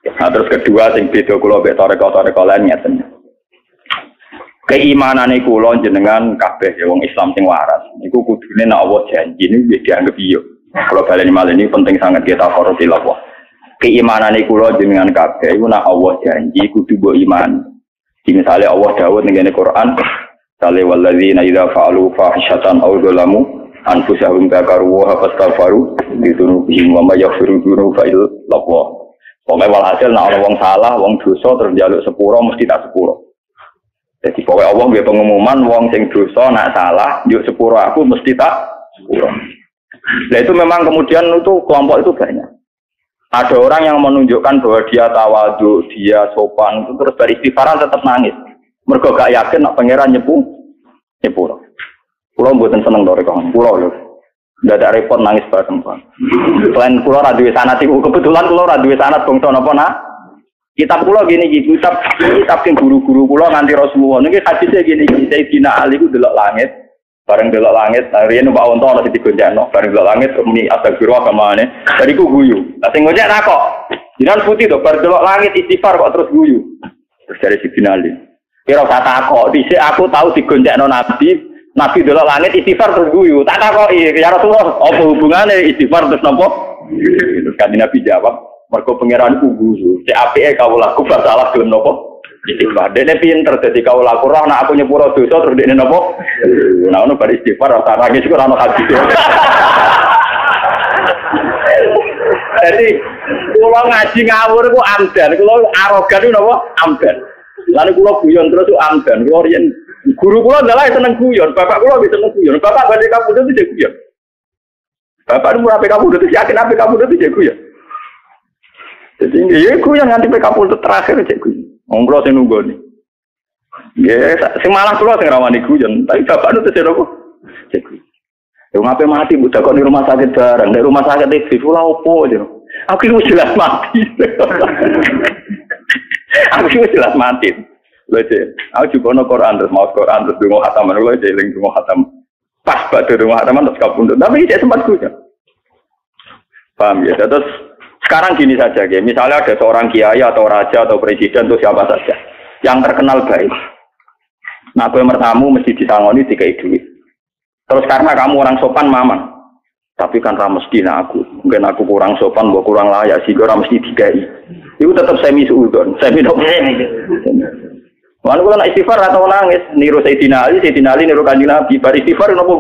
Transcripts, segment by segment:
Nah, terus kedua sing beda kula mbek toreko-toreko lain ngeten. Keimanane kula jenengan kabeh ya wong Islam sing waras. Niku kudune nek Allah janji niku dianggep iya. Kalau baleni malih ini penting sangat kita koroti Allah. Keimanane kula jenengan kabeh iku nek Allah janji kudu mbok iman. Misale Allah dawuh ning Quran, "Sale walladzina idza fa'alu fahishatan aw dzalamu anfusahum dzakaru wa fastaghfaru lidunubihim wa may yaghfiru dzunuba illa Allah." Pokoke walhasil nek ana wong salah, wong dosa terus njaluk sepuro mesti tak sepuro. Jadi pokoke Allah nggih pengumuman wong sing dosa nek salah, njuk sepuro aku mesti tak sepuro. Nah itu memang kemudian itu kelompok itu banyak. Ada orang yang menunjukkan bahwa dia tawadhu, dia sopan, itu terus beristighfar tetap nangis. Mergo gak yakin nak pangeran nyepuro. Kulo mboten seneng to rekon. Kulo lho. Ndak ada repot nangis bareng, Pak. Selain kulo ra duwe sanad iku kebetulan kulo ra duwe sanad bangsa napa nak. Kitab kulo gini iki, kitab sing guru-guru kulo nganti Rasulullah. Niki hadise gini iki, Sayyidina Ali ku delok langit. Bareng delok langit, riyen numpak unta ana sing digonjakno, bareng delok langit muni astagfirullah kamane. Bariku guyu. Lah sing ngojek takok. Jinan putih to, bareng delok langit istighfar kok terus guyu. Terus dari Sayyidina Ali. Kira tak takok, dhisik aku tahu digonjakno Nabi delok langit istighfar terus guyu. Tak takoki, ya Rasulullah, apa hubungane istighfar terus napa? Terus kan Nabi jawab, mergo pangeran ku guyu. Cek apike kawulaku salah gelem napa? Istighfar. Dene pinter dadi kawulaku roh nek aku nyepuro dosa terus dene napa? Nah ono bar istighfar rasa nangis kok ora ono hadis. Jadi kula ngaji ngawur ku amdan, kula arogan ku napa? Amdan. Lalu kula guyon terus ku amdan. Kula riyen guru kula adalah seneng guyon, bapak kula wis seneng guyon. Bapak badhe kapundhut iki guyon. Bapak murah kapundhut iki yakin ape kapundhut iki guyon. Jadi ya guyon nganti kapundhut terakhir cek guyon. Wong kula sing nunggoni. Nggih, sing malah kula sing rawani guyon, tapi bapak nu tesih apa? Cek guyon. Yo ngape mati budak kok di rumah sakit bareng, di rumah sakit iki kula opo yo. Aku wis jelas mati. Aku wis jelas mati. Lha aku juga ono Quran terus mau Quran terus donga khataman lho eling donga khatam. Pas badhe donga khataman terus kapundhut. Tapi tidak sempat guyon. Paham ya? Terus sekarang gini saja, ya. Misalnya ada seorang kiai atau raja atau presiden atau siapa saja yang terkenal baik. Nah, gue mertamu mesti disangoni dikai duit. Terus karena kamu orang sopan mamang, tapi kan mesti aku. Mungkin aku kurang sopan, gue kurang layak, sih gue mesti dikai. Itu tetap semi suudon, semi dok. Mana kalau nak istighfar atau nangis, niru Sayyidina Ali niru Kanjeng Nabi, bar istighfar nopo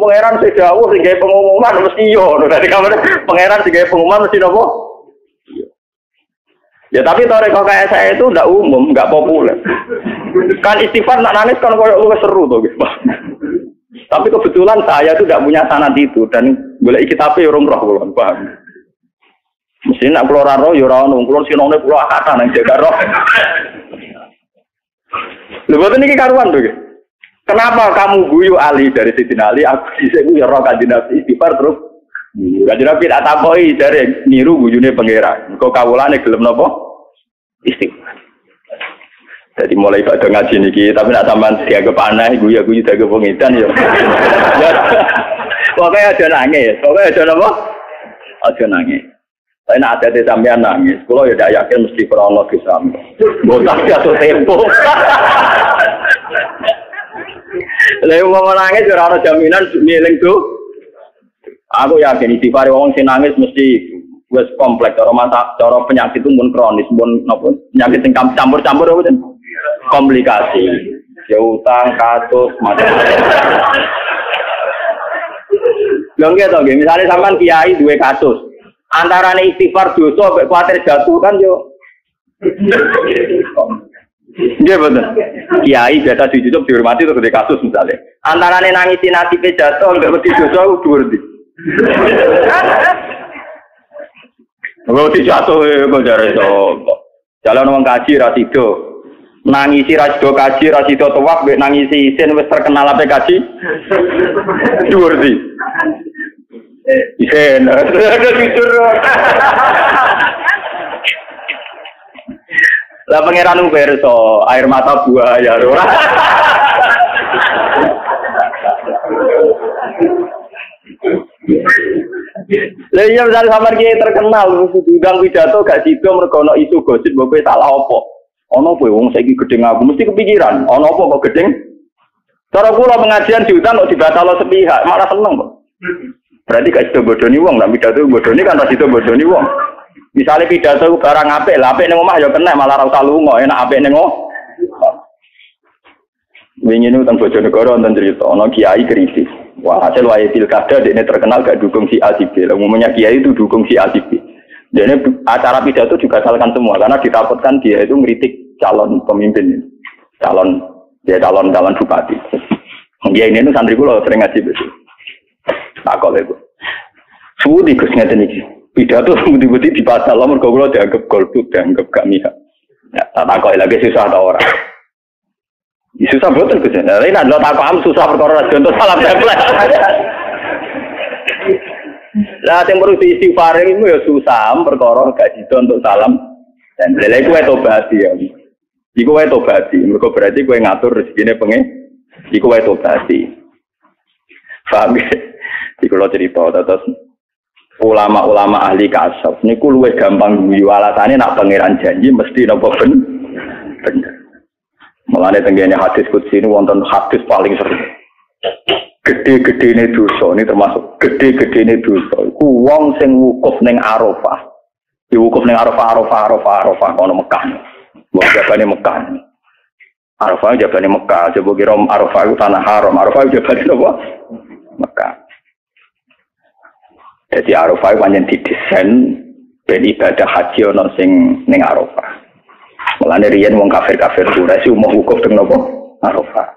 pangeran sedawuh sing gawe pengumuman mesti yo. Dadi kamane pangeran sing gawe pengumuman mesti nopo? Ya tapi toreko kayak saya itu ndak umum, nggak populer. Kan istighfar nak nangis kan koyo luwih seru to, Guys. Tapi kebetulan saya itu tidak punya sanad itu dan golek kitabe yo roh kula, paham. Mesti nak kula ora roh yo ora ono, kula sinone kula akatan nang jaga roh. Lha niki karuan to, kenapa kamu guyu Ali dari Sayyidina Ali, aku dhisik guyu roh Kanjeng Nabi istighfar terus. Kanjeng Nabi tak takoki dari niru guyune pangeran. Engko kawulane gelem napa? Istighfar. Jadi mulai pada ngaji niki, tapi nak sampean dianggap aneh, guyu dianggap pengidan ya. Pokoknya aja nangis, pokoknya aja napa? Aja nangis. Saya nak ada di sampean nangis, kalau ya tidak yakin mesti kronologis sampe. Botak jatuh tempo. Lalu mau nangis, ora ana jaminan ngiling tuh. Aku yakin istighfar wong sing nangis mesti wis kompleks cara penyakit itu pun kronis, pun napa penyakit sing campur-campur apa komplikasi. Ya utang, kasus, macam-macam. Lho nggih to nggih, misale sampean kiai duwe kasus antarane istighfar dosa mek kuwatir jatuh kan yo. Nggih betul. Kiai biasa dicucuk dihormati terus di kasus misalnya. Antarane nangisi nasibe jatuh mek wedi dosa ku dhuwur ndi. Wedi jatuh kok jare to. Jalan wong kaji ra sido. Nangisi ra sido kaji ra sido tuwak mek nangisi isin wis terkenal ape kaji. Dhuwur ndi. Isen, ada fitur. Lah pangeran verso air mata buaya ora. Lah iya misalnya sampean kiai terkenal diundang pidato gak sida mergo ana isu gosip mbok kowe salah apa. Ana kowe wong saiki gedeng aku mesti kepikiran, ana apa kok gedeng? Cara kula pengajian diundang kok dibatalo sepihak, malah seneng kok. Berarti gak sida bodoni wong, nek pidato bodoni kan ora sida bodoni wong. Misale pidato barang apik, lah apik ning omah ya kena malah ora usah lunga, enak apik ning omah. Wingi niku teng Bojonegoro wonten cerita ana kiai kritis. Wah, hasil wae pilkada dekne terkenal gak dukung si A si B. Umumnya kiai itu dukung si A si B. Dekne acara pidato juga salahkan semua karena ditakutkan dia itu ngritik calon pemimpin. Calon bupati. Dia ini santri kula sering ngaji betul. Takok lho. Suwi Gus ngeten iki. Pidato budi-budi dipasal mergo kula dianggap golput, dianggap gak mihak. Ya, takok lagi susah ta ora. Susah betul Gus. Nah, ini adalah tak paham susah perkara contoh salam template. Lah sing perlu diistighfar itu ya susah perkara gak sida untuk salam template. Lha iku wae tobat ya. Iku wae tobat. Mergo berarti kowe ngatur rezekine pengen. Iku wae tobat. Paham ya? Iku lho cerita terus ulama-ulama ahli kasab niku luwih gampang guyu alasane nak pangeran janji mesti napa bener. Mulane tenggene hadis qudsi ini wonten hadis paling sering. Gede-gedene dosa ini termasuk gede-gedene dosa. Iku wong sing wukuf ning Arafah. Di wukuf ning Arafah kono Mekah. Wong jabane Mekah. Arafah jabane Mekah. Coba kira Arafah itu tanah haram. Arafah jabane apa? Mekah. Jadi Arafah pancen didesain ben ibadah haji ana sing ning Arafah. Mulane riyen wong kafir-kafir Quraisy umum wukuf teng napa? Arafah.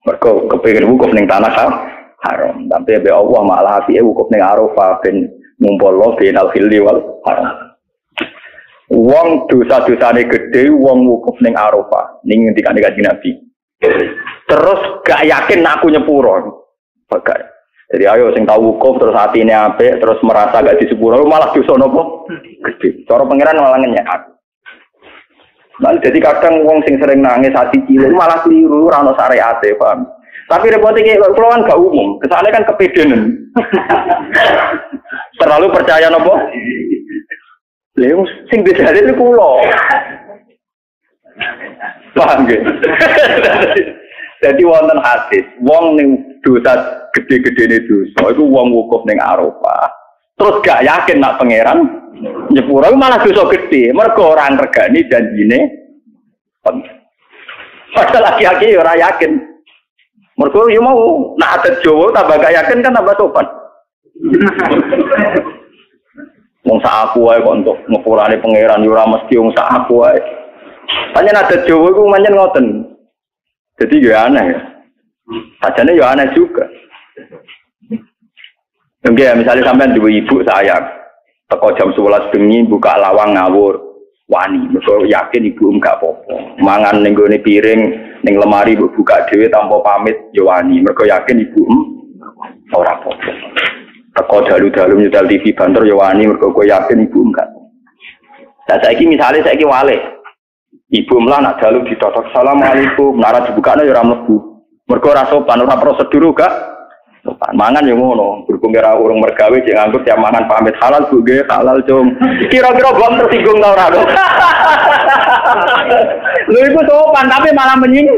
Mergo kepengin wukuf ning tanah haram. Tapi be Allah malah apike wukuf ning Arafah ben ngumpulno benal hilli wal haram. Wong dosa-dosane gedhe wong wukuf ning Arafah. Ning ngendikane Kanjeng Nabi. Terus gak yakin aku nyepuro. Bagai. Jadi ayo sing tau wukuf terus atine apik terus merasa gak disepuro malah dosa napa? Gedhe. Cara pangeran malah ngenyek aku. Nah, jadi kadang wong sing sering nangis hati cilik malah keliru ora ono syariate, paham. Tapi repote iki kula kan gak umum, kesane kan kepedenan. Terlalu percaya napa? Lha sing bedane itu kula. Paham nggih? Jadi wonten hadis, wong ning dosa gede-gedene dosa iku wong wukuf ning Arafah. Terus gak yakin nak pangeran nyepuro malah dosa gede, mergo ora ngregani janjine. Padahal laki-laki ora yakin. Mergo yo mau nak adat Jawa tambah gak yakin kan tambah sopan. Wong sak aku wae kok untuk ngepurane pangeran yo ora mesti wong sak aku wae. Pancen adat Jawa iku pancen ngoten. Jadi yo aneh ya. Sajane yo aneh juga. Enggak, misalnya sampean duwe ibu sayang. Teko jam 11 bengi buka lawang ngawur wani mergo yakin ibu enggak apa-apa mangan ning gone piring ning lemari mbok buka dhewe tanpa pamit ya wani mergo yakin ibu ora apa-apa teko dalu-dalu nyedal TV banter ya wani mergo kowe yakin ibu enggak. Lah saiki misale saiki wale ibu mlah nak dalu ditotok assalamualaikum nara dibukane ya ora mlebu mergo ora sopan ora prosedur gak mangan yang ngono, berhubung kira urung mergawe cek nganggur tiap mangan pamit halal bu ge halal cung. Kira-kira bom tersinggung tau ora? Lho iku sopan tapi malah menyinggung.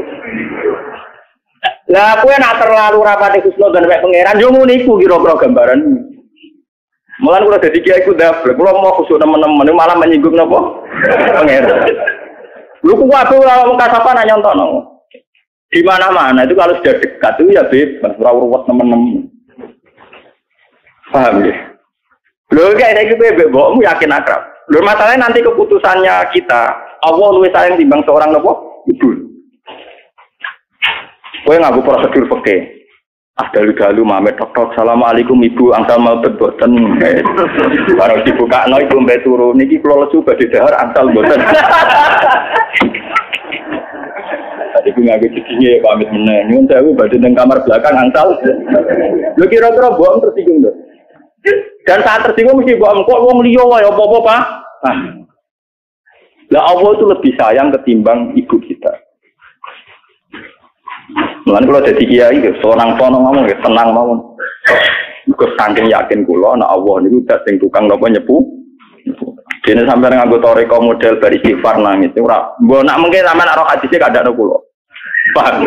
Lah kowe nak terlalu rapati husnudzon wek pangeran yo ngono iku kira-kira gambaran. Mulan kula dadi kiai ku ndablek, kula mau khusuk temen-temen malah menyinggung napa? Pangeran. Lho ku kabeh ora wong kasapan nyontokno. Di mana-mana itu kalau sudah dekat itu ya bebas, rawat teman-teman. Paham ya? Loh kayak gitu bebokmu yakin akrab. Loh masalahnya nanti keputusannya kita, Allah lebih sayang timbang seorang nopo ibu. Kowe nganggo prosedur fikih. Dalu-dalu mamet tok-tok assalamualaikum ibu angsal mau boten. Baru dibukakno ibu mbek turu niki kula lesu badhe dahar angsal boten. Ibu nggak gedenya ya pamit meneng. Nyun saya badhe nang kamar belakang angsal. Lho kira-kira bohong tersinggung lho. Dan saat tersinggung mesti bohong kok wong liya wae apa-apa, Pak. Lah Allah itu lebih sayang ketimbang ibu kita. Mulane kalau jadi kiai, sonang-sonang ngomong ya tenang mawon. Mergo saking yakin kula nek Allah niku dat sing tukang napa nyepu. Dene sampeyan nganggo toreko model bar istighfar nangis ora. Mbok nak mengke sampean ora hadise kandhane kula. Paham.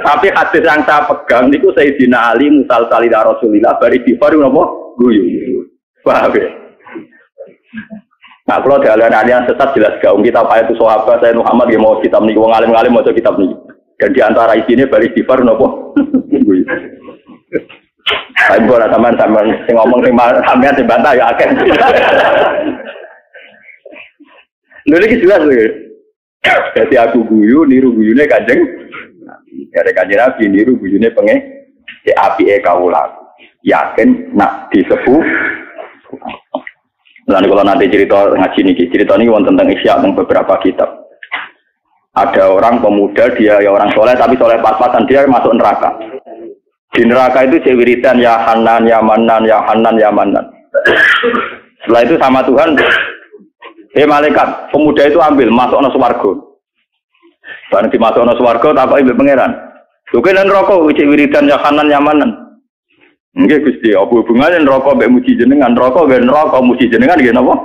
Tapi hadis yang saya pegang niku Sayyidina Ali musal salida Rasulillah bar istighfar napa guyu. Paham ya? Nah, kalau dialan aliran sesat jelas gak. Kitab Hayatus Sahabat saya Muhammad yang mau kitab nih, wong alim-alim mau kitab nih. Dan diantara isinya bari istighfar nopo. Tapi boleh teman-teman sing ngomong sampean dibantah ya akeh. Lha iki jelas lho. Jadi aku guyu niru guyune Kanjeng. Dari Kanjeng Nabi niru guyune pengen si apike kawula. Yakin nak disepuh. Lalu kalau nanti cerita ngaji nih, cerita ini tentang Isya tentang beberapa kitab. Ada orang pemuda dia ya orang soleh tapi soleh pas-pasan dia masuk neraka. Di neraka itu wiridan ya Hanan ya Manan ya Hanan ya Manan. Setelah itu sama Tuhan, malaikat pemuda itu ambil masuk ke swarga. Barang dimasuk ke swarga tak ibu pangeran. Bukan neraka wiridan ya Hanan ya Manan. Nggih Gusti, apa hubungane neraka mbek muji jenengan? Neraka nggih neraka muji jenengan nggih napa?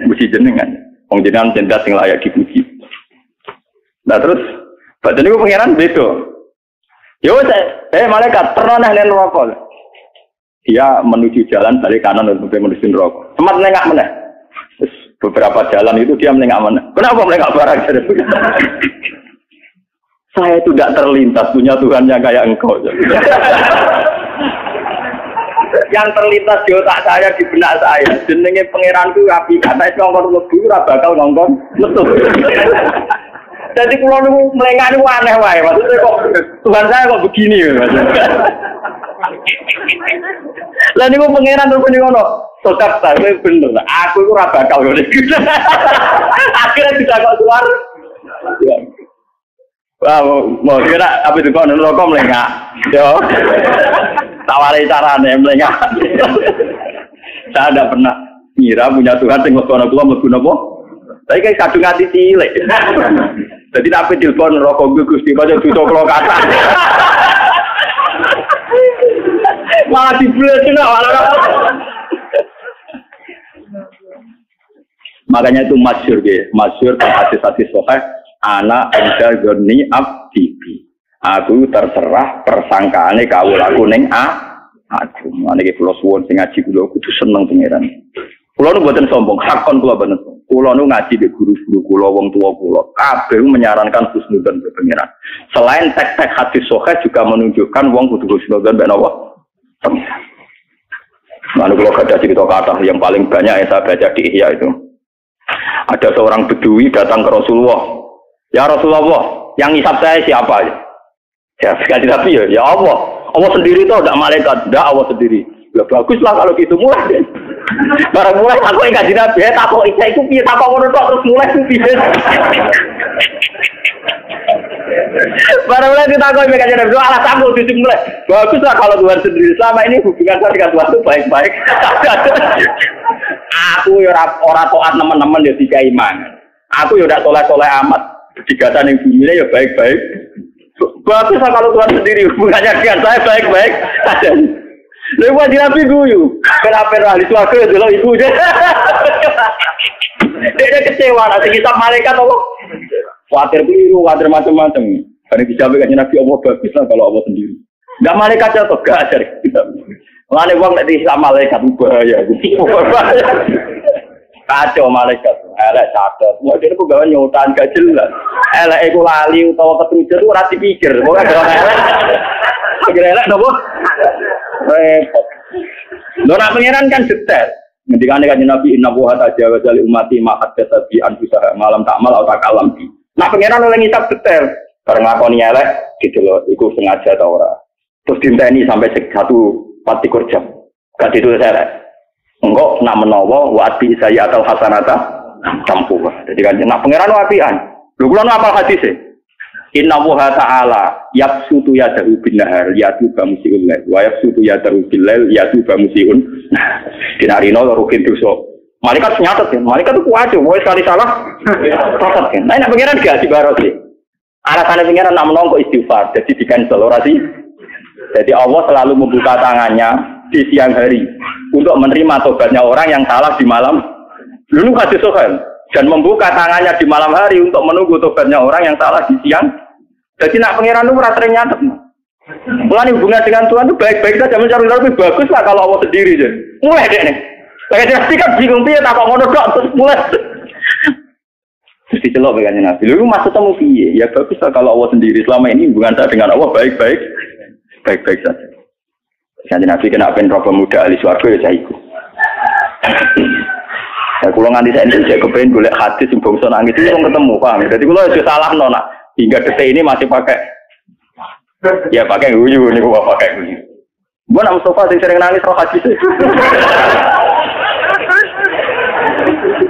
Muji jenengan. Wong jenengan jendas sing layak dipuji. Nah terus badan niku pangeran beda. Yo malaikat pernah nang neraka. Dia menuju jalan balik kanan untuk menuju neraka. Semat nengak meneh. Terus beberapa jalan itu dia menengak meneh. Kenapa menengak barang? Saya itu tidak terlintas punya Tuhan yang kayak engkau. Yang terlintas di otak saya, di benak saya jenenge pangeranku api kata itu ngongkon lebu ora bakal ngongkon metu. Jadi kula niku mlengak niku aneh wae maksudnya kok Tuhan saya kok begini maksudnya. Lah niku pangeran rupane ngono. Sodap ta kowe bener. Aku iku ora bakal ngene. Akhirnya tidak kok keluar. Wah, mau kira apa itu kok neraka mlengak. Yo. Tawari carane mlengak. Saya tidak pernah ngira punya Tuhan sing ngono kula mlebu napa. Tapi kayak kadung ati cilik. Jadi tapi telepon neraka Gusti padha dosa kula kathah. Malah diblesno malah. Makanya itu masyhur nggih, masyhur hadis-hadis sahih ana inda goni abdi. Aku terserah persangkaane kawulaku ning aku. Mane iki kula suwun sing ngaji kula kudu seneng pangeran. Kula nu mboten sombong, hakon kula bener. Kula nu ngaji di guru-guru kula, wong tua kula, kabeh menyarankan husnudzon ke pangeran. Selain teks-teks hadis sahih juga menunjukkan wong kudu husnudzon ben Allah. Lalu kalau ada cerita kata yang paling banyak yang saya baca di Ihya itu. Ada seorang bedui datang ke Rasulullah. Ya Rasulullah, yang hisab saya siapa? Ya sekali tapi ya Allah. Allah sendiri itu tidak malaikat, tidak Allah sendiri. Ya baguslah kalau gitu mulai. Barang mulai aku enggak Nabi, takok isa iku piye takok ngono tok terus mulai ku piye. Barang mulai ditakok enggak Nabi, alah takok dimulai. Baguslah kalau Tuhan sendiri. Selama ini hubungan saya dengan Tuhan itu baik-baik. Aku ya ora taat teman-teman ya dikai iman. Aku ya ndak soleh-soleh amat. Digatan yang bumi ya baik-baik. Baguslah kalau Tuhan sendiri hubungannya dengan saya baik-baik. Lalu wajib Nabi guyu. Kenapa ahli suarga itu loh ibu dia. Dia kecewa. Nanti kita malaikat Allah. Khawatir keliru, khawatir macam-macam. Karena dijamin Nabi Allah baguslah kalau Allah sendiri. Enggak malaikatnya atau enggak ajar kita. Mengenai uang nanti Islam malaikat bahaya. Kacau malaikat. Elek sadar. Wah dia itu gawan nyutan gak jelas. Elek itu lali utawa ketujuh itu rati pikir. Bukan gawan elek. Akhirnya elek nopo. Repot. Lo nak pengiran kan detail. Ketika Kanjeng Nabi inna wa ta'ala jali umati ma'at tabi anfusaha malam takmal atau takalam bi. Nak pengiran oleh ngisap detail. Bareng lakoni elek gitu loh. Iku sengaja atau ora. Terus dinteni sampai 1/4 jam. Gak ditulis elek. Enggak nak menawa wati saya atau hasanata campur. Jadi kan nak pangeran wapian. Lho kula nu apal hadise. Inna wa ta'ala yabsutu yadahu bin nahar yatu bamusiun lail wa yabsutu yadahu bil lail yatu bamusiun. Dinarino rukin dosa. Malaikat nyatet kan. Malaikat itu kuat wis sekali salah. Catat kan. Nah nak pangeran gak dibarosi. Alasane pangeran nak menawa kok istighfar. Jadi di cancel ora sih. Jadi Allah selalu membuka tangannya di siang hari untuk menerima tobatnya orang yang salah di malam. Dulu hadis Sahih dan membuka tangannya di malam hari untuk menunggu tobatnya orang yang salah di siang. Jadi nak pangeran itu sering nyatet. Mulai hubungan dengan Tuhan itu baik-baik saja, mencari lebih bagus lah kalau Allah sendiri je. Mulai deh nih. Kayak jelas kan bingung piye tak kok ngono tok terus mulai. Terus dicelok begini Nabi. Lu maksud temu piye? Ya bagus lah kalau Allah sendiri. Selama ini hubungan saya dengan Allah baik-baik saja. Kanjeng Nabi kena ben roh pemuda ahli swarga ya saya ikut. Ya kula nganti saiki saya kepen golek hadis sing bangsa nangis itu ketemu, paham. Jadi kula aja salah nona. Hingga detik ini masih pakai ya pakai guyu niku pakai guyu. Mbok nak Mustafa sing sering nangis roh hadis.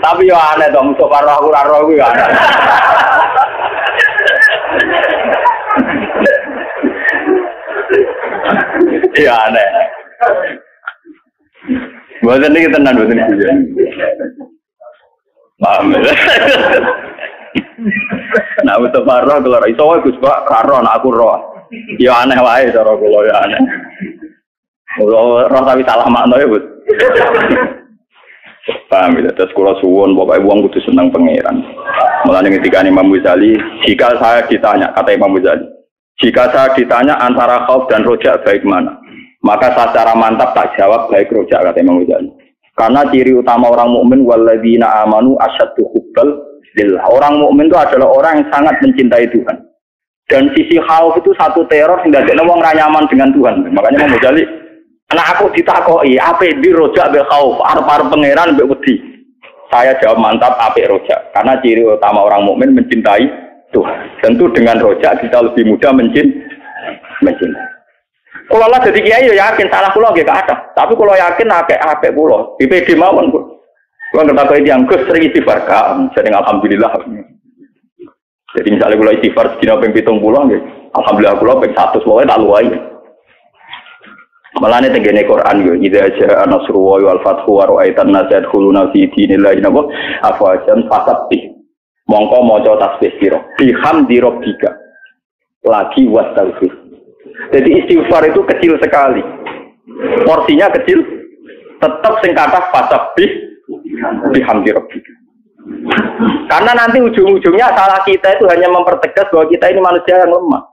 Tapi yo aneh to Mustafa roh ora roh kuwi aneh. Ya aneh. Boten iki tenan boten iki. Paham. Nak Mustafa roh kalau iso wae Gus Pak karo nak aku roh. Ya aneh wae cara kula ya aneh. Roh tapi salah makna ya, Bud. Paham ya, terus kula suwun pokoke wong kudu seneng pangeran. Mulane ketika Imam Ghazali, jika saya ditanya, kata Imam Ghazali, jika saya ditanya antara khauf dan rojak baik mana? Maka secara mantap tak jawab baik rojak, kata Imam Ghazali. Karena ciri utama orang mukmin walladzina amanu asyaddu hubbal lillah. Orang mukmin itu adalah orang yang sangat mencintai Tuhan. Dan sisi khauf itu satu teror sing dadekno wong ra nyaman dengan Tuhan. Makanya Imam Ghazali, anak aku ditakoki, apik di rojak bil khauf, arep-arep pangeran mbek wedi. Saya jawab mantap apik rojak. Karena ciri utama orang mukmin mencintai Tuhan. Tentu dengan rojak kita lebih mudah mencintai. Kalau lah jadi kiai ya yakin salah kula nggih gak ada. Tapi kalau yakin apik kula, DPD mawon kula. Kula ngerti yang Gus sering istighfar kan, sering alhamdulillah. Jadi misalnya kula istighfar sedina ping 70 nggih. Alhamdulillah kula ping 100 wae tak luwai. Malane tengene Quran yo, idza ja'a nasrullahi wal fathu wa ra'aitan nas yadkhuluna fi dinillahi afwajan fasabbih. Mongko maca tasbih sira. Bihamdi rabbika. Lagi wastaghfir. Jadi istighfar itu kecil sekali. Porsinya kecil, tetap sing kathah fasabbih bihamdi rabbika. Karena nanti ujung-ujungnya salah kita itu hanya mempertegas bahwa kita ini manusia yang lemah.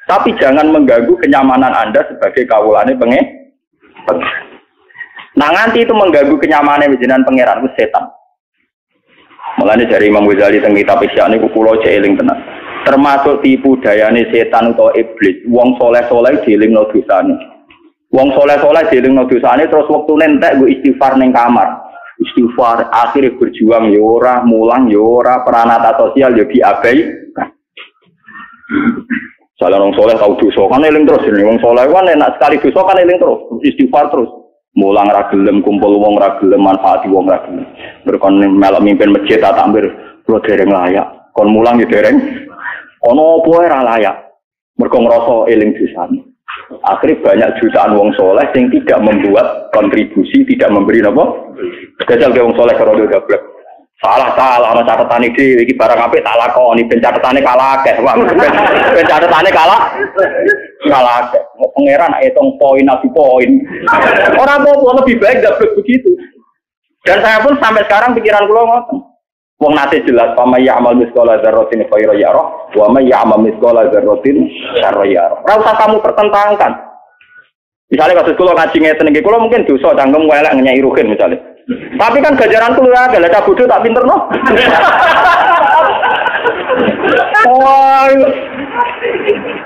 Tapi jangan mengganggu kenyamanan Anda sebagai kawulane pengen. Nah nanti itu mengganggu kenyamanan jenengan pangeran itu setan. Mulane dari Imam Ghazali teng kitab Ihya niku kula eling tenan. Termasuk tipu dayane setan utawa iblis. Wong soleh-soleh dielingno dosane. Wong soleh-soleh dielingno dosane terus wektune entek nggo istighfar ning kamar. Istighfar akhirnya berjuang ya ora, mulang ya ora, peranata sosial ya diabai. Salah orang soleh tahu dosa kan eling terus ini. Wong soleh kan enak sekali dosa kan eling terus, istighfar terus. Mulang ra gelem, kumpul wong ra gelem, manfaati wong ra gelem. Berkon melok mimpin masjid tak takbir, kula dereng layak. Kon mulang ya dereng. Ono apa ora layak. Mergo ngrasa eling dosane. Akhirnya banyak jutaan wong soleh yang tidak membuat kontribusi, tidak memberi apa. Gajal ke wong soleh karo gablek. Salah ana catetane dhewe iki barang apik tak lakoni ben catetane kalah akeh. Ben catetane kalah akeh. Mau pangeran hitung poin nabi poin. Ora apa-apa lebih baik gablek begitu. Dan saya pun sampai sekarang pikiran kula ngoten. Wong nate jelas pama ya'mal misqala dzarratin khairan yarah wa may ya'mal misqala dzarratin syarran yarah. Ora usah kamu pertentangkan. Misalnya kasus kula ngaji ngeten iki kula mungkin dosa cangkem elek nyai ruhin misalnya. Tapi kan gajaran kula agak lek bodoh tak pinter no. Oh,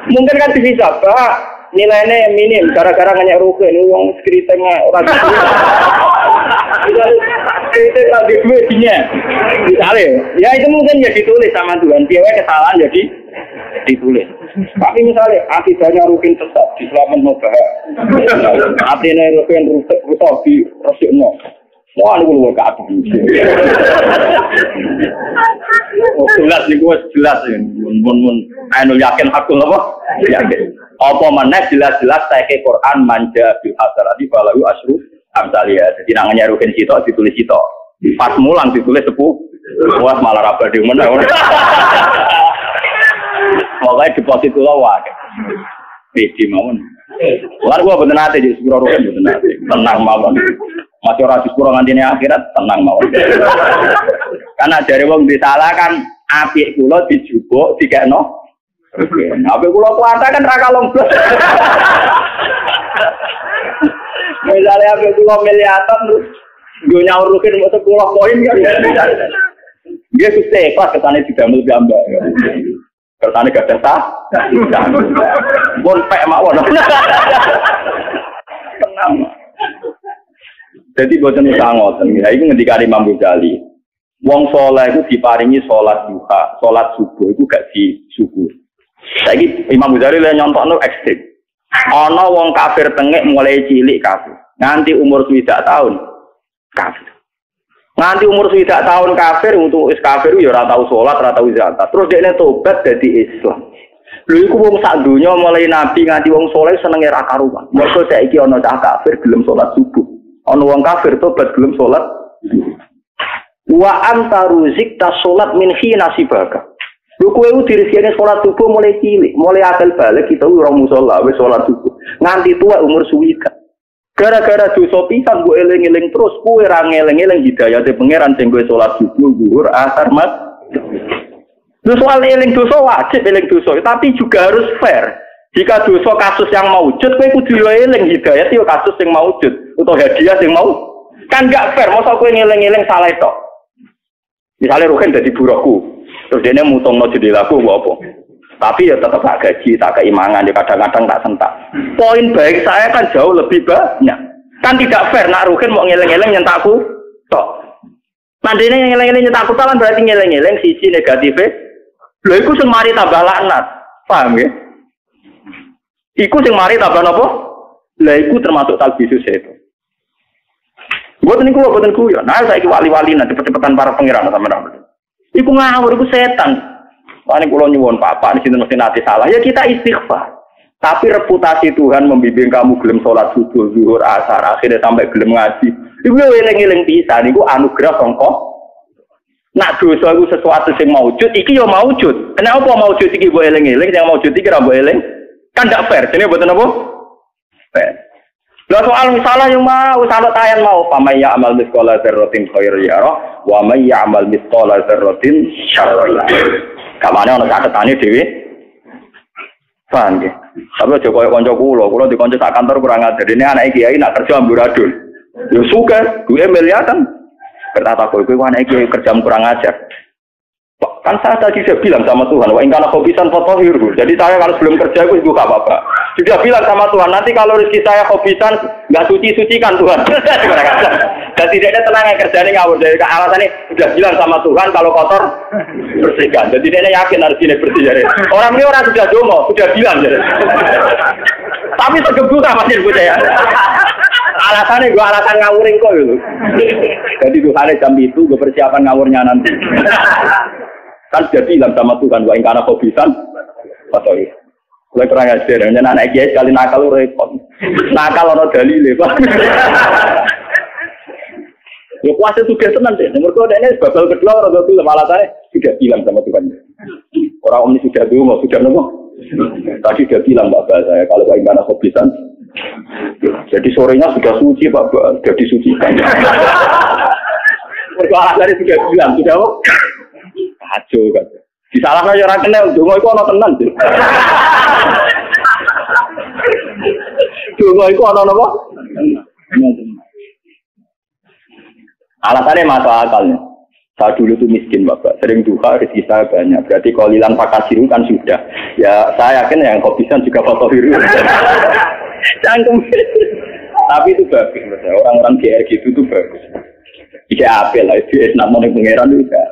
mungkin kan bisa Pak. Nilainya minim gara-gara ngenyek rugen wong skritenge ora gitu. Itu lagi duitnya. Misalnya, ya itu mungkin ya ditulis sama Tuhan. Dia kesalahan jadi ditulis. Tapi misalnya akidahnya rugen sesat di selamat moga. Artinya rugen rusak di rosikno. Wah, ini gue gak apa. Jelas nih gue jelas ya. Mun ainul yakin hakul apa? Yakin. Apa mana jelas-jelas saya ke Quran manja bil hasanati falahu asyru amsaliyah. Jadi namanya rugen sitok ditulis sitok. Pas mulang ditulis 10. Wah malah raba di mana? Pokoknya deposit kula wae. Bedi mawon. Lan gua mboten nate di sepuro rugen mboten nate. Tenang mawon. Masih ora di sepuro ngantine akhirat tenang mawon. Karena jare wong disalah kan apik kula dijupuk dikekno. Apik kula kuwata kan ra kalong blas. Misalnya apik kula miliatan terus nggo nyaur rugen mok 10 poin kan. Dia susah pas ketane didamel gambar. Kertane gak sah. Pun pek mawon. Tenang. Jadi boten usah ngoten. Ya iku ngendikane Imam Ghazali. Wong saleh iku diparingi salat duha, salat subuh iku gak disubuh. Saiki Imam Ghazali le nyontokno ekstrem. Ana wong kafir tengek mulai cilik kafir. Nganti umur 7 tahun kafir. Nganti umur 7 tahun kafir untuk kafir ya ora tau salat, ora tau zakat. Terus dekne tobat dadi Islam. Lho iku wong sak donya mulai nabi nganti wong saleh senenge ra karuan. Mergo saiki ana cah kafir gelem salat subuh. Ana wong kafir tobat gelem salat. Wa anta ruzikta salat min khina sibaka. Lho kowe ku dirizikne salat subuh mulai cilik, mulai akal balik kita ora musala wis salat subuh. Nganti tuwa umur 7. Gara-gara dosa pisan mbok eling-eling terus kowe ra ngeling-eling hidayate pangeran sing kowe salat subuh, zuhur, asar, maghrib. Lho soal eling dosa wajib eling dosa, tapi juga harus fair. Jika dosa kasus yang maujud kowe kudu yo eling hidayat yo kasus sing maujud utawa hadiah sing mau. Kan gak fair mosok kowe ngeling-eling salah tok. Misalnya Ruhin jadi buruhku, terus dia mutong no jendelaku apa? Tapi ya tetap tak gaji, tak keimangan, ya kadang-kadang tak sentak. Poin baik saya kan jauh lebih banyak. Kan tidak fair, nak Ruhin mau ngeleng-ngeleng nyentakku, tok. Nanti ini ngeleng-ngeleng nyentakku, kan berarti ngeleng-ngeleng sisi negatifnya. Lho, iku sing mari tambah laknat, paham ya? Iku sing mari tambah apa? Lah, iku termasuk talbisus itu. Buatan niku buatan kuyon. Nah, saya wali-wali nanti cepet-cepetan para pengiran sama-sama. Iku ngawur, iku setan. Wah, ini kulo nyuwun papa di sini mesti nanti salah. Ya kita istighfar. Tapi reputasi Tuhan membimbing kamu gelem sholat subuh, zuhur, asar, akhirnya sampai gelem ngaji. Iku eling-eling pisan. Iku anugerah sangka. Nak dosa iku sesuatu sing maujud. Iki yo maujud. Kenapa maujud iki mbok eling-eling? Yang maujud iki ra mbok eling. Kan ndak fair. Jenenge mboten apa? Fair. Lah soal misalnya yang mau salat ayan mau pamay ya'mal mithqala dzarratin khairan yara wa may ya'mal mithqala dzarratin syarran yara. Kamane ana catetane dhewe. Paham nggih. Tapi aja koyo kanca kula di kanca sak kantor kurang ajar. Dene anake kiai nak kerja amburadul. Yo suka, duwe miliatan. Bertata kowe anake kiai kerja kurang ajar. Kan saya tadi saya bilang sama Tuhan, wa in kana khobisan fatahhirhu. Jadi saya kalau belum kerja itu gak apa-apa. Sudah bilang sama Tuhan, nanti kalau rezeki saya khobisan enggak suci-sucikan Tuhan. Dan tidak ada tenang kerjane ngawur dari alasannya sudah bilang sama Tuhan kalau kotor bersihkan. Jadi dia yakin harus ini bersih jadi. Orang ini orang sudah dongo, sudah bilang jadi. Tapi segebu sama sih ya. Alasannya gue alasan ngawurin kok gitu. Jadi Tuhan jam itu gue persiapan ngawurnya nanti. Kan sudah bilang sama Tuhan, wa in kana khobisan fatahhir. Kowe kurang ajar, yen anak kiai sekali nakal repot. Nakal ana dalile, Pak. Ya kuasa sudah tenan deh. Nomor kode ini babal kedua orang tua malasane sudah bilang sama Tuhan. Orang ini sudah dulu, sudah nemu. Tadi sudah bilang bapak saya kalau wa in kana khobisan. Jadi sorenya sudah suci Pak, sudah disucikan. Alasannya sudah bilang, sudah apa? Ajo kan. Disalahno ya ora kena donga iku ana tenan. Donga iku ana napa? Alasannya masuk akalnya. Saya dulu tuh miskin Bapak, sering duha rezeki saya banyak. Berarti kalau hilang pakasiru kan sudah. Ya saya yakin yang kopisan juga fotohiru. Cangkem. Tapi itu bagus menurut saya. Orang-orang GR gitu tuh bagus. Tidak apel lah, itu namanya pangeran juga.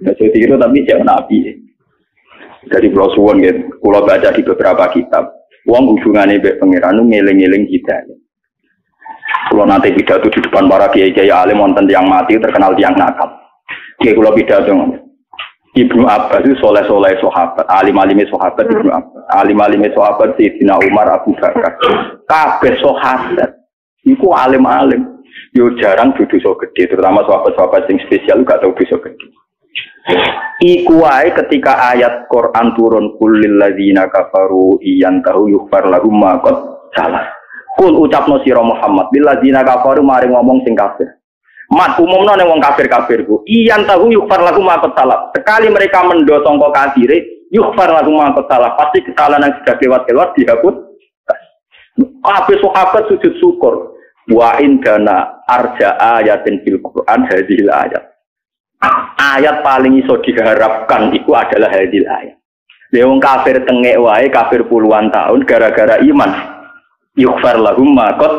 Saya tiru tapi jangan nabi. Dari Pulau Suwon gitu, kalau baca di beberapa kitab, uang hubungannya dengan pangeran itu ngeling-ngeling kita. Kalau nanti pidato di depan para kiai-kiai alim wonten yang mati terkenal tiang nakal. Kiai kalau pidato Ibnu Abbas itu soleh-soleh sahabat, alim-alimnya sahabat Ibnu Abbas, alim-alimnya sahabat Sayyidina Umar, Abu Bakar. Kabeh sahabat, itu alim-alim. Yo jarang dosa gede, terutama sahabat-sahabat yang spesial gak tahu dosa gede. Iku wae ketika ayat Quran turun kulil ladzina kafaru iyantahu yughfar lahum ma qad salah. Kul ucapno sira Muhammad bil ladzina kafaru mari ngomong sing kafir. Mat umumno ning wong kafir-kafirku iyantahu yughfar lahum ma qad salah. Sekali mereka mendo sangka kafire yughfar lahum ma qad salah, pasti kesalahan yang sudah lewat dihapus. Habis sahabat sujud syukur. Wa indana arja ayatin fil Quran hadhil ayat. Ayat paling iso diharapkan itu adalah hadil ayat. Wong kafir tengek wae kafir puluhan tahun gara-gara iman. Yughfar lahum ma qad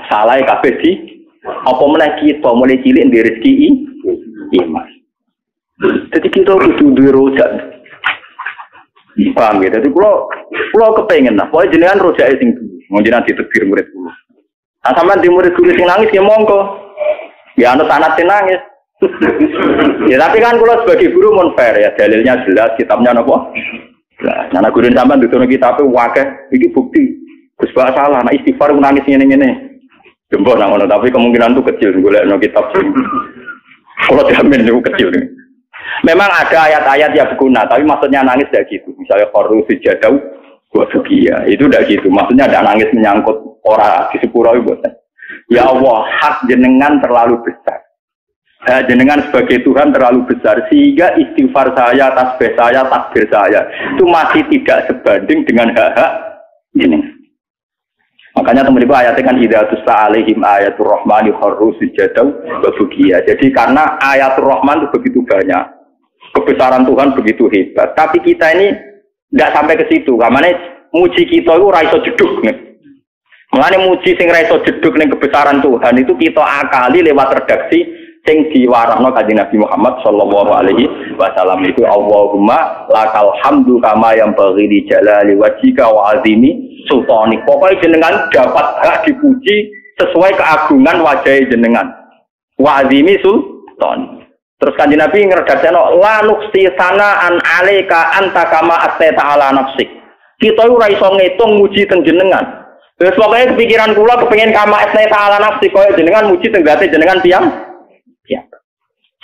salah kafir di apa meneh kita mulai cilik ndek rezeki iman. Jadi kita kudu duwe rojak. Paham ya? Jadi kula kepengin lah, pokoke jenengan rojake sing jenengan ditebir murid kula. Nah sampean di murid guru sing nangis ya monggo. Ya ana sanad sing nangis. Ya tapi kan kalau sebagai guru mon fair ya, dalilnya jelas, kitabnya apa? Nah, guru sampean dudono kitabe wakeh iki bukti. Gus Bak salah, nah istighfar nangis ngene-ngene. Jembok nang ngono tapi kemungkinan itu kecil golekno kitab. Kalau diamin itu kecil. Memang ada ayat-ayat yang berguna, tapi maksudnya nangis tidak gitu. Misalnya kharu sujadau wa sugiya, itu tidak gitu. Maksudnya ada nangis menyangkut orang di sepuro itu. Ya Allah, hak jenengan terlalu besar. Jenengan sebagai Tuhan terlalu besar sehingga istighfar saya, tasbih saya, takbir saya itu masih tidak sebanding dengan hak-hak ini. Makanya teman-teman ayatnya kan idzatus alaihim ayatul rahmani kharru sujadaw wa bukiya. Jadi karena ayatul rahman itu begitu banyak, kebesaran Tuhan begitu hebat. Tapi kita ini tidak sampai ke situ. Karena muji kita itu raiso jeduk nih. Mulane muji sing raiso jeduk ning kebesaran Tuhan itu kita akali lewat redaksi sing diwarahno Kanjeng Nabi Muhammad sallallahu alaihi wasallam itu Allahumma lakal hamdu kama yang baghi li jalali wajhika wa azimi sultani. Pokoknya jenengan dapat hak dipuji sesuai keagungan wajah jenengan. Wa azimi sultani. Terus Kanjeng Nabi ngredakseno la nuqsi sanaan alaika anta kama astata ala nafsik. Kita ora iso ngitung muji teng jenengan. Wis pokoke kepikiran kula kepengin kama astata ala nafsik koyo jenengan muji teng gate jenengan tiyang. Ya.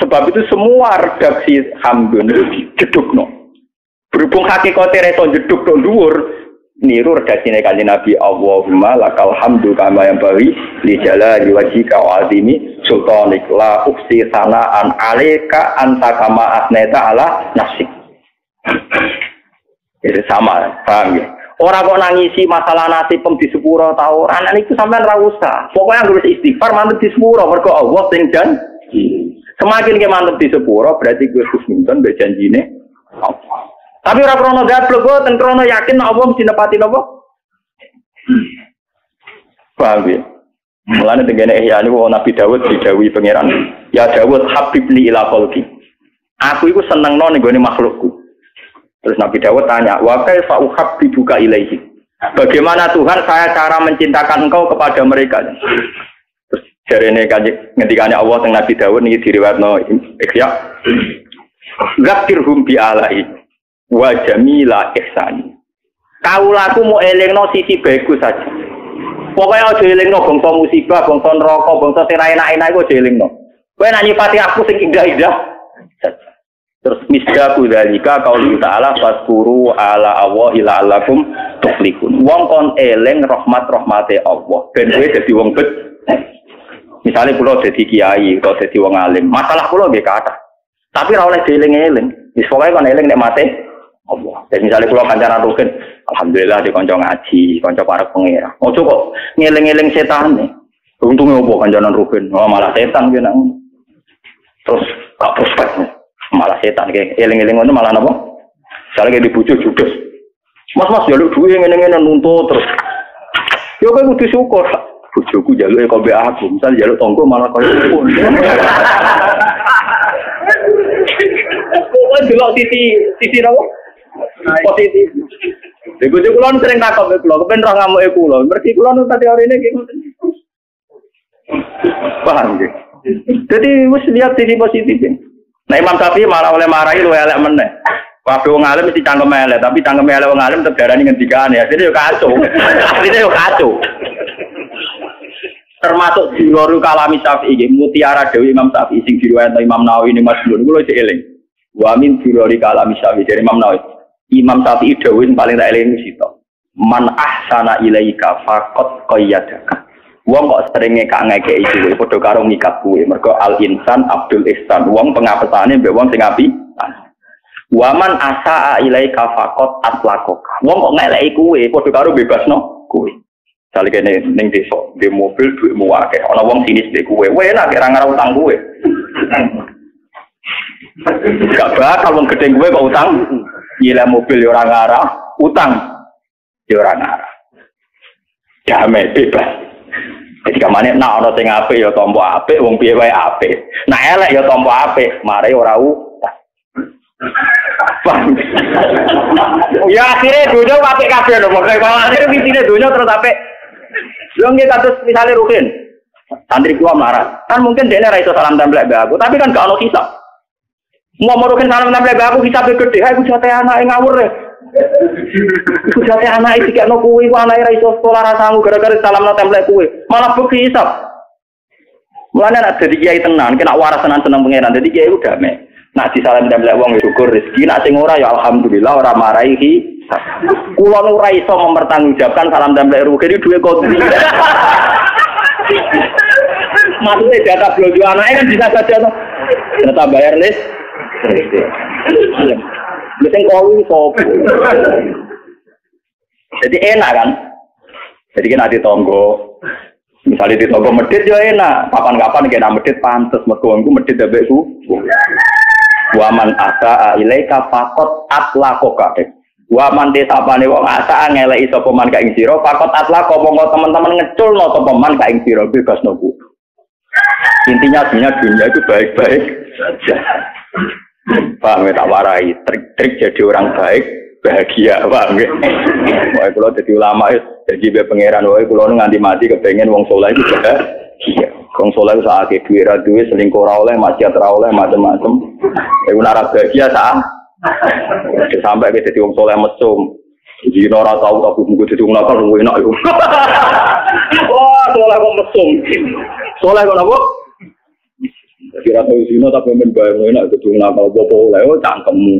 Sebab itu semua redaksi hamdun itu jedukno. Berhubung hakikate reso jeduk to dhuwur, niru redaksine Kanjeng Nabi Allahumma lakal hamdu kama yang bari li jalali wajhika wa azimi sultanik la uksi sanaan alaika anta kama asneta ala nafsik. Itu sama, paham ya? Orang kok nangisi masalah nasib di sepuro ta ora, itu sampean ra usah. Pokoke anggere istighfar mantep di sepuro mergo Allah sing jan. Semakin ke mantep di sepuro berarti gue husnudon mbek janjine Allah. Tapi ora krono gablek kok ten krono yakin Allah mesti nepati napa? Paham ya? Mulane tengene ihya niku Nabi Daud didhawuhi pangeran, "Ya Daud habibli ila qalbi." Aku iku senengno ning gone makhlukku. Terus Nabi Daud tanya, "Wa kaifa uhabbibuka ilaihi?" Bagaimana Tuhan saya cara mencintakan engkau kepada mereka? Terus jarene ngendikane Allah teng Nabi Daud niki diriwayatno Ihya. Zakirhum bi alai wa jamila ihsani. Kaulaku mau elingno sisi bagus saja. Pokoknya aja elingno bangsa musibah, bangsa neraka, bangsa sing enak-enak iku aja elingno. Kowe nak nyipati aku sing indah-indah. Terus misdaku dzalika qaul ta'ala faskuru ala Allahi la'allakum tuflihun. Wong kon eling rahmat-rahmate Allah ben kowe dadi wong bet. Misalnya kula dadi kiai atau dadi wong alim, masalah kula nggih kathah. Tapi ora oleh dieling-eling. Wis pokoke kon eling nek mate Allah. Dan misalnya kula kancanan rugen, alhamdulillah di kanca ngaji, kanca para pengira. Ojo kok ngeling-eling setane. Untunge opo kancanan rugen? Oh malah setan ki nek. Terus gak prospek. Malah setan ki eling-eling ngono malah napa? Misalnya ki dibujuk judes. Mas jaluk duwe ngene-ngene nuntut terus. Yo kowe kudu syukur. Bojoku jaluke kok mbek aku, misal jaluk tonggo malah koyo pun. Kok delok sisi napa? Positif. Lha kula sering takok kula, kepen ra ngamuke kula. Mergi kula nu tadi arene iki ngoten. Paham nggih? Jadi wis lihat sisi positif. Nah Imam Syafi'i malah oleh marahi luwe elek meneh. Kabeh wong alim mesti cangkem elek, tapi cangkem elek wong alim tegarani ngendikane. Jadi yo kacau. Asline yo kacau. Termasuk Jiwaru Kalami Syafi'i, Mutiara Dewi Imam Syafi'i sing diriwayatno Imam Nawawi ning Masbun kula cek eling. Wa min firori kalami Syafi'i dari Imam Nawawi. Imam Syafi'i dawuh paling tak eling sito. Man ahsana ilaika faqad qayyadaka. Wong kok seringe kak ngekeki kowe padha karo ngikat kowe. Mergo al insan abdul ihsan. Wong pengapesane mbek wong sing apik. Wa man asaa ilaika faqad atlaqaka. Wong kok ngeleki kowe padha karo bebasno kowe. Sale kene ning desa, di mobil duitmu akeh. Ana wong sinis mbek kowe. Kowe enak ora ngarep utang kowe. Gak bakal wong gedhe kowe kok utang. Gila mobil ya ora ngarah, utang ya ora ngarah. Damai bebas. Jadi kamane nak ana sing apik ya tampa apik, wong piye wae apik. Nak elek ya tampa apik, mare ora utang. Ya akhirnya dunia apik kabeh lho, pokoke akhirnya visine dunia terus apik. Yo nggih kados misale Ruhin. Santri kuwi marah. Kan mungkin dene ra iso salam templek mbek aku, tapi kan gak ono hisab. Mau Ruhin salam templek mbek aku hisabe gede, aku jate anake ngawur e. Iku jate anake dikekno kuwi, ku anake ra iso sekolah ra sanggup gara-gara salamno templek kuwi. Malah bukti hisab. Mulane nek dadi kiai tenan, kena waras tenan seneng pangeran. Dadi kiai udah damai. Nak disalam templek wong ya syukur rezeki, nak sing ora ya alhamdulillah ora marahi. Kula ora iso mempertanggungjawabkan salam templek rugi iki duwe kontri. Maksudnya data blojo anaknya kan bisa saja toh. Kita bayar list. Mesti kowi sopo. Jadi enak kan? Jadi kan di tonggo. Misalnya di tonggo medit ya enak. Kapan-kapan kena medit pantes mergo engko medit ndek ku. Waman asa ilaika faqat atlaqaka. Waman desapane wong asa ngeleki sapa man ka ing sira faqat atlaqa monggo teman-teman ngeculno sapa man ka ing sira bebasno ku. Intinya dunia itu baik-baik saja. Paham ya, tak warai trik-trik jadi orang baik bahagia, paham ya? Wah, kalau jadi ulama jadi pangeran, wah, kalau nganti mati kepengen wong soleh itu bahagia. Wong soleh itu saat duit radue selingkuh rawleh, maksiat rawleh, macam-macam. Ibu narak bahagia saat sampai ke jadi wong soleh mesum. Jadi orang tahu tapi mungkin jadi wong nakal lu enak itu. Wah, soleh kok mesum. Soleh kok apa? Kira tahu sini tapi membayar enak itu nakal bopo oleh cangkemmu.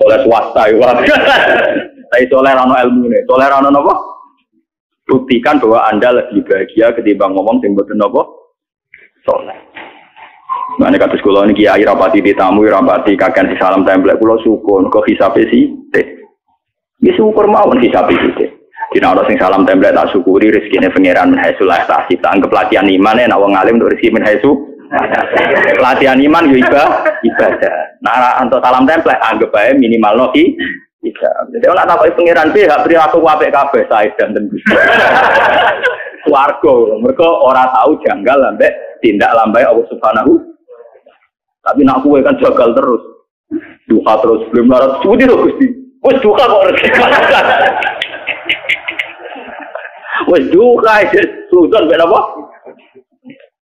Soleh swasta itu. Tapi soleh rano ilmu nih. Soleh rano apa? Buktikan bahwa Anda lebih bahagia ketimbang ngomong sing mboten apa? Soleh. Nah, ini kata sekolah ini kiai rapati ditamu, rapati kakek si salam template pulau sukun, kok hisabe sih? Ini syukur mawon hisabe sih. Tidak ada sing salam template tak syukuri rezekinya pangeran menhaisulah tasib. Anggap latihan iman ya, nak wong alim untuk rezeki menhaisu. Latihan iman yo ibadah. Nah, untuk salam template anggap aja minimal noki. Jadi orang tak pakai pangeran sih, gak beri aku wapek kabeh saya dan tentu. Warga, mereka orang tahu janggal lambe tindak lambai Allah Subhanahu. Tapi nak kue kan jagal terus, duka terus belum larat suci loh gusti. Wes duka kok rezeki. Wes duka itu sultan beda apa?